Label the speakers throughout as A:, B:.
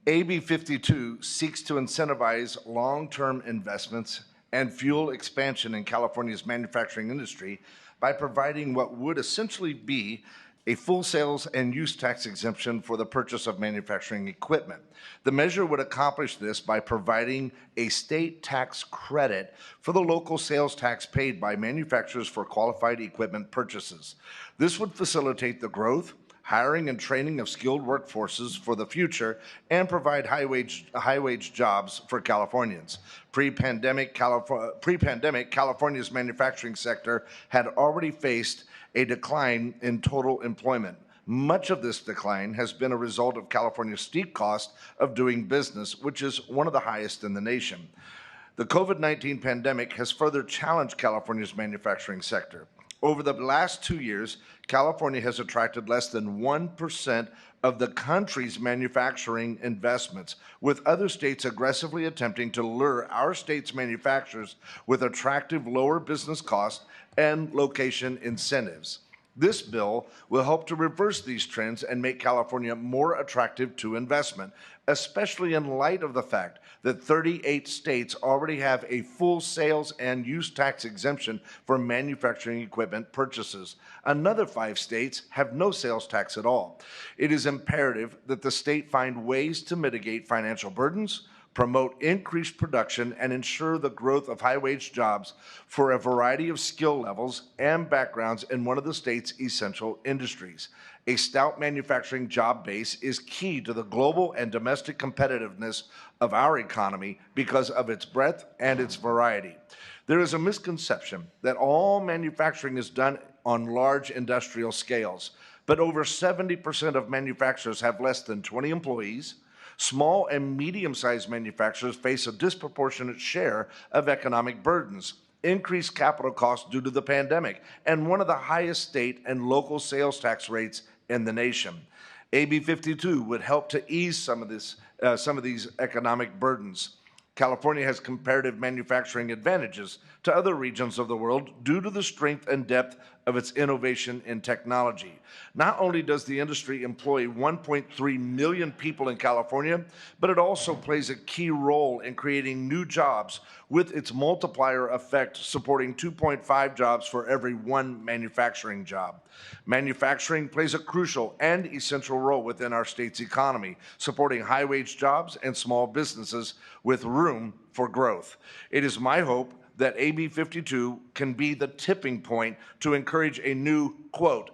A: AB 52 seeks to incentivize long-term investments and fuel expansion in California's manufacturing industry by providing what would essentially be a full sales and use tax exemption for the purchase of manufacturing equipment. The measure would accomplish this by providing a state tax credit for the local sales tax paid by manufacturers for qualified equipment purchases. This would facilitate the growth, hiring and training of skilled workforces for the future, and provide high-wage jobs for Californians. Pre-pandemic, California's manufacturing sector had already faced a decline in total employment. Much of this decline has been a result of California's steep cost of doing business, which is one of the highest in the nation. The COVID-19 pandemic has further challenged California's manufacturing sector. Over the last 2 years, California has attracted less than 1% of the country's manufacturing investments, with other states aggressively attempting to lure our state's manufacturers with attractive lower business costs and location incentives. This bill will help to reverse these trends and make California more attractive to investment, especially in light of the fact that 38 states already have a full sales and use tax exemption for manufacturing equipment purchases. Another 5 states have no sales tax at all. It is imperative that the state find ways to mitigate financial burdens, promote increased production, and ensure the growth of high-wage jobs for a variety of skill levels and backgrounds in one of the state's essential industries. A stout manufacturing job base is key to the global and domestic competitiveness of our economy because of its breadth and its variety. There is a misconception that all manufacturing is done on large industrial scales, but over 70% of manufacturers have less than 20 employees. Small and medium-sized manufacturers face a disproportionate share of economic burdens, increased capital costs due to the pandemic, and one of the highest state and local sales tax rates in the nation. AB 52 would help to ease some of these economic burdens. California has comparative manufacturing advantages to other regions of the world due to the strength and depth of its innovation in technology. Not only does the industry employ 1.3 million people in California, but it also plays a key role in creating new jobs with its multiplier effect supporting 2.5 jobs for every 1 manufacturing job. Manufacturing plays a crucial and essential role within our state's economy, supporting high-wage jobs and small businesses with room for growth. It is my hope that AB 52 can be the tipping point to encourage a new, quote,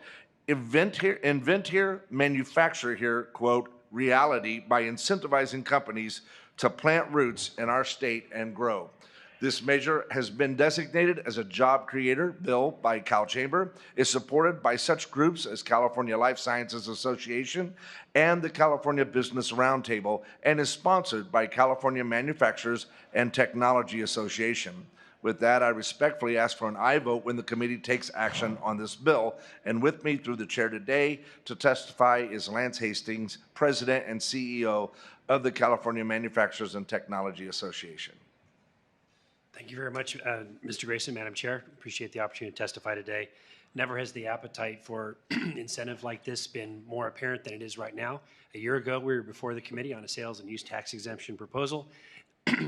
A: invent here, manufacture here, quote, reality by incentivizing companies to plant roots in our state and grow. This measure has been designated as a job creator bill by Cal Chamber, is supported by such groups as California Life Sciences Association and the California Business Roundtable, and is sponsored by California Manufacturers and Technology Association. With that, I respectfully ask for an aye vote when the committee takes action on this bill. And with me through the chair today to testify is Lance Hastings, President and CEO of the California Manufacturers and Technology Association.
B: Thank you very much, Mr. Grayson, Madam Chair. Appreciate the opportunity to testify today. Never has the appetite for incentive like this been more apparent than it is right now. A year ago, we were before the committee on a sales and use tax exemption proposal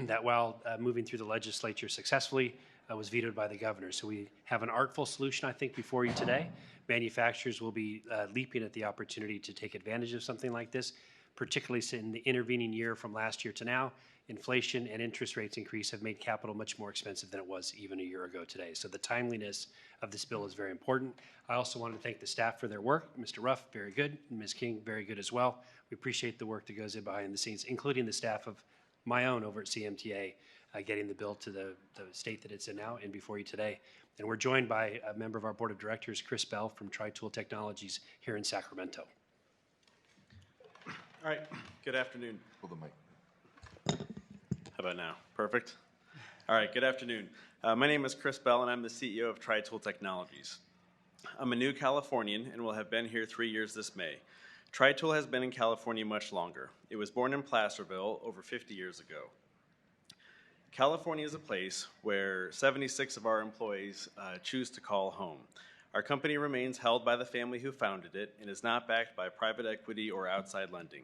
B: that, while moving through the legislature successfully, was vetoed by the governor. So we have an artful solution, I think, before you today. Manufacturers will be leaping at the opportunity to take advantage of something like this, particularly in the intervening year from last year to now. Inflation and interest rates increase have made capital much more expensive than it was even a year ago today. So the timeliness of this bill is very important. I also want to thank the staff for their work. Mr. Ruff, very good. Ms. King, very good as well. We appreciate the work that goes in behind the scenes, including the staff of my own over at CMTA, getting the bill to the state that it's in now and before you today. And we're joined by a member of our board of directors, Belle from Tri-Tool Technologies here in Sacramento.
C: All right, good afternoon.
A: Hold the mic.
C: How about now? Perfect. All right, good afternoon. My name is Belle, and I'm the CEO of Tri-Tool Technologies. I'm a new Californian and will have been here 3 years this May. Tri-Tool has been in California much longer. It was born in Placerville over 50 years ago. California is a place where 76 of our employees choose to call home. Our company remains held by the family who founded it and is not backed by private equity or outside lending.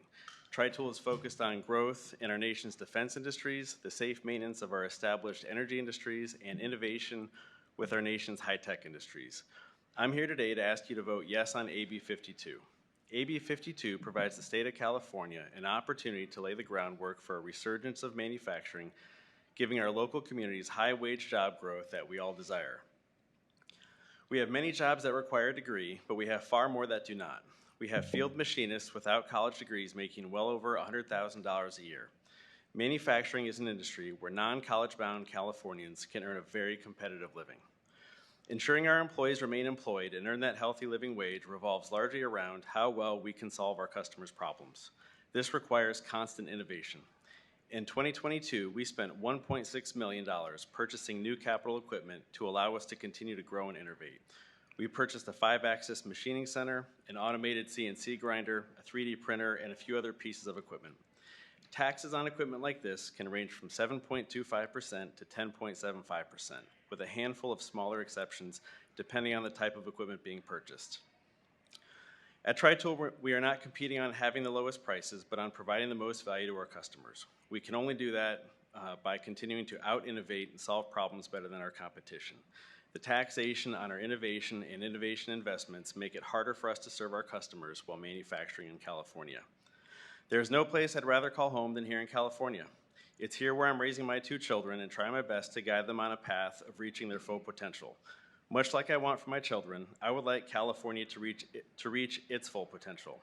C: TriTool is focused on growth in our nation's defense industries, the safe maintenance of our established energy industries, and innovation with our nation's high-tech industries. I'm here today to ask you to vote yes on AB 52. AB 52 provides the state of California an opportunity to lay the groundwork for a resurgence of manufacturing, giving our local communities high-wage job growth that we all desire. We have many jobs that require a degree, but we have far more that do not. We have field machinists without college degrees making well over $100,000 a year. Manufacturing is an industry where non-college bound Californians can earn a very competitive living. Ensuring our employees remain employed and earn that healthy living wage revolves largely around how well we can solve our customers' problems. This requires constant innovation. In 2022, we spent $1.6 million purchasing new capital equipment to allow us to continue to grow and innovate. We purchased a 5-axis machining center, an automated CNC grinder, a 3D printer, and a few other pieces of equipment. Taxes on equipment like this can range from 7.25% to 10.75%, with a handful of smaller exceptions depending on the type of equipment being purchased. At TriTool, we are not competing on having the lowest prices, but on providing the most value to our customers. We can only do that by continuing to out-innovate and solve problems better than our competition. The taxation on our innovation and innovation investments make it harder for us to serve our customers while manufacturing in California. There is no place I'd rather call home than here in California. It's here where I'm raising my 2 children and trying my best to guide them on a path of reaching their full potential. Much like I want for my children, I would like California to reach its full potential.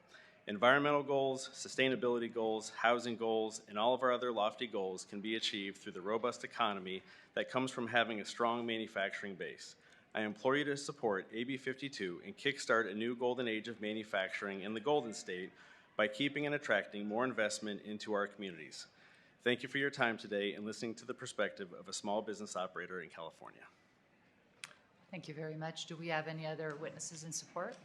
C: Environmental goals, sustainability goals, housing goals, and all of our other lofty goals can be achieved through the robust economy that comes from having a strong manufacturing base. I implore you to support AB 52 and kickstart a new golden age of manufacturing in the Golden State by keeping and attracting more investment into our communities. Thank you for your time today and listening to the perspective of a small business operator in California.
D: Thank you very much. Do we have any other witnesses in support?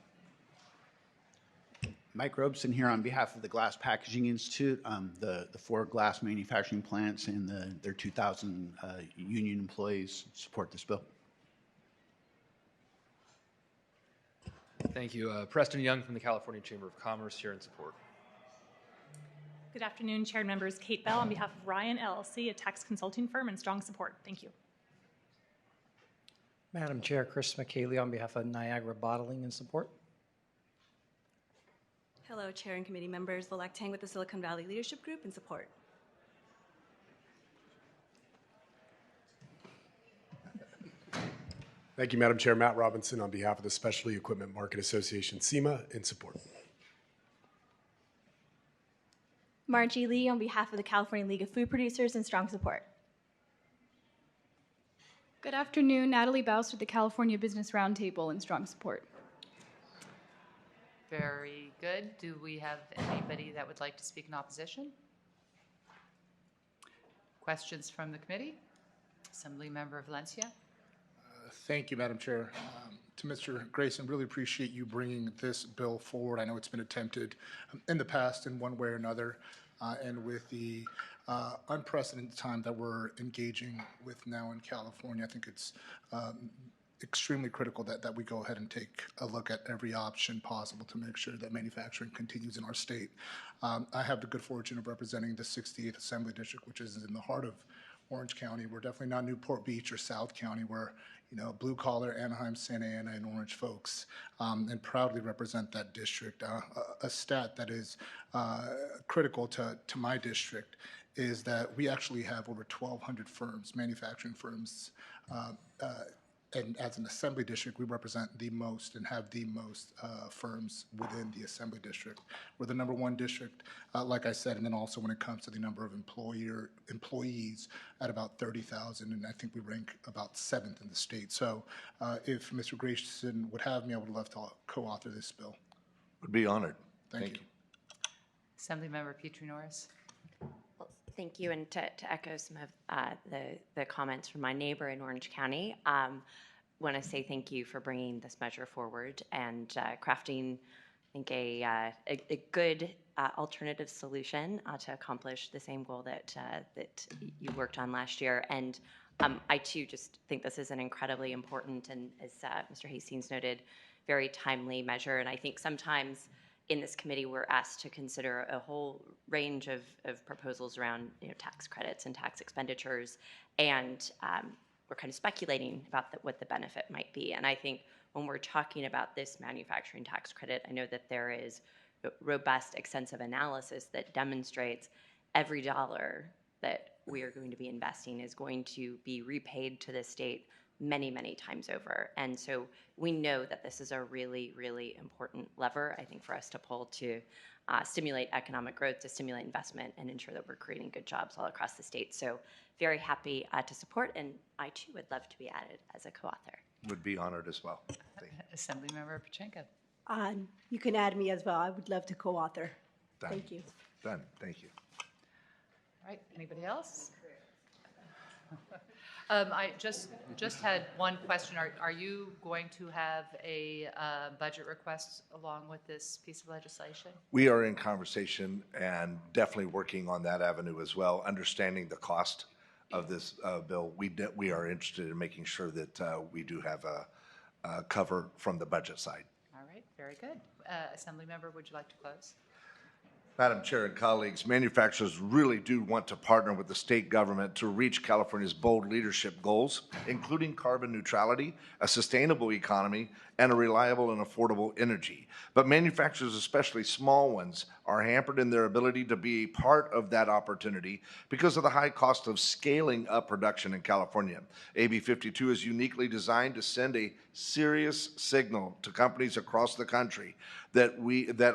E: Mike Robeson here on behalf of the Glass Packaging Institute, the 4 glass manufacturing plants and their 2,000 union employees support this bill.
F: Thank you. Preston Young from the California Chamber of Commerce here in support.
G: Good afternoon, Chair and members. Kate Belle on behalf of Ryan LLC, a tax consulting firm, in strong support. Thank you.
H: Madam Chair, Chris McKaylee on behalf of Niagara Bottling in support.
I: Hello, Chair and committee members. Lelek Tang with the Silicon Valley Leadership Group in support.
J: Thank you, Madam Chair. Matt Robinson on behalf of the Specialty Equipment Market Association, SEMA, in support.
K: Margie Lee on behalf of the California League of Food Producers in strong support.
L: Good afternoon, Natalie Baus with the California Business Roundtable in strong support.
D: Very good. Do we have anybody that would like to speak in opposition? Questions from the committee? Assemblymember Valencia.
M: Thank you, Madam Chair. To Mr. Grayson, really appreciate you bringing this bill forward. I know it's been attempted in the past in one way or another, and with the unprecedented time that we're engaging with now in California, I think it's extremely critical that we go ahead and take a look at every option possible to make sure that manufacturing continues in our state. I have the good fortune of representing the 68th Assembly District, which is in the heart of Orange County. We're definitely not Newport Beach or South County. We're blue collar Anaheim, Santa Ana, and Orange folks, and proudly represent that district. A stat that is critical to my district is that we actually have over 1,200 firms, manufacturing firms, and as an assembly district, we represent the most and have the most firms within the assembly district. We're the #1 district, like I said, and then also when it comes to the number of employees at about 30,000, and I think we rank about 7th in the state. So if Mr. Grayson would have me, I would love to co-author this bill.
A: Would be honored.
M: Thank you.
D: Assemblymember Petrie-Norris.
N: Well, thank you, and to echo some of the comments from my neighbor in Orange County, want to say thank you for bringing this measure forward and crafting, I think, a good alternative solution to accomplish the same goal that you worked on last year. And I too just think this is an incredibly important and, as Mr. Hastings noted, very timely measure. And I think sometimes in this committee, we're asked to consider a whole range of proposals around tax credits and tax expenditures, and we're kind of speculating about what the benefit might be. And I think when we're talking about this manufacturing tax credit, I know that there is robust, extensive analysis that demonstrates every dollar that we are going to be investing is going to be repaid to the state many, many times over. And so we know that this is a really, really important lever, I think, for us to pull to stimulate economic growth, to stimulate investment, and ensure that we're creating good jobs all across the state. So very happy to support, and I too would love to be added as a co-author.
A: Would be honored as well. Thank you.
D: Assemblymember Pacheco.
O: You can add me as well. I would love to co-author.
A: Done.
O: Thank you.
A: Done. Thank you.
D: All right, anybody else? I just had one question. Are you going to have a budget request along with this piece of legislation?
A: We are in conversation and definitely working on that avenue as well, understanding the cost of this bill. We are interested in making sure that we do have a cover from the budget side.
D: All right, very good. Assemblymember, would you like to close?
A: Madam Chair and colleagues, manufacturers really do want to partner with the state government to reach California's bold leadership goals, including carbon neutrality, a sustainable economy, and a reliable and affordable energy. But manufacturers, especially small ones, are hampered in their ability to be a part of that opportunity because of the high cost of scaling up production in California. AB 52 is uniquely designed to send a serious signal to companies across the country that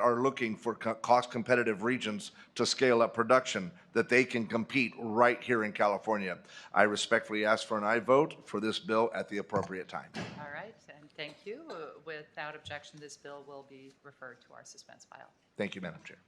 A: are looking for cost-competitive regions to scale up production, that they can compete right here in California. I respectfully ask for an aye vote for this bill at the appropriate time.
D: All right, and thank you. Without objection, this bill will be referred to our suspense file.
A: Thank you, Madam Chair.